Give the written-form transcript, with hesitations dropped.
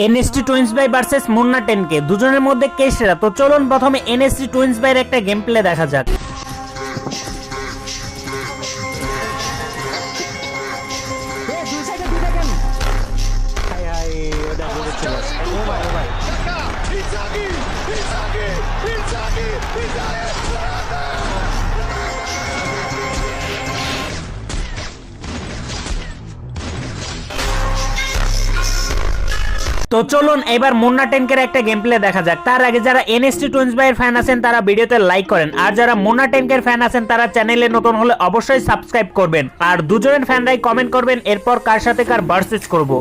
NST twins বাই versus Munna 10K দুজনের মধ্যে কে সেরা? তো চলুন প্রথমে এনএসটি টুইন্স বাইয়ের একটা গেম প্লে দেখা যাক। তো চলুন এবার মুন্না 10K একটা গেম প্লে দেখা যাক। তার আগে যারা এনএসটি টুইন্স বাইয়ের ফ্যান আছেন তারা ভিডিওতে লাইক করেন, আর যারা মুন্না 10K ফ্যান আছেন তারা চ্যানেলে নতুন হলে অবশ্যই সাবস্ক্রাইব করবেন, আর দুজনের ফ্যানরাই কমেন্ট করবেন এরপর কার সাথে কার ভার্সেস করব।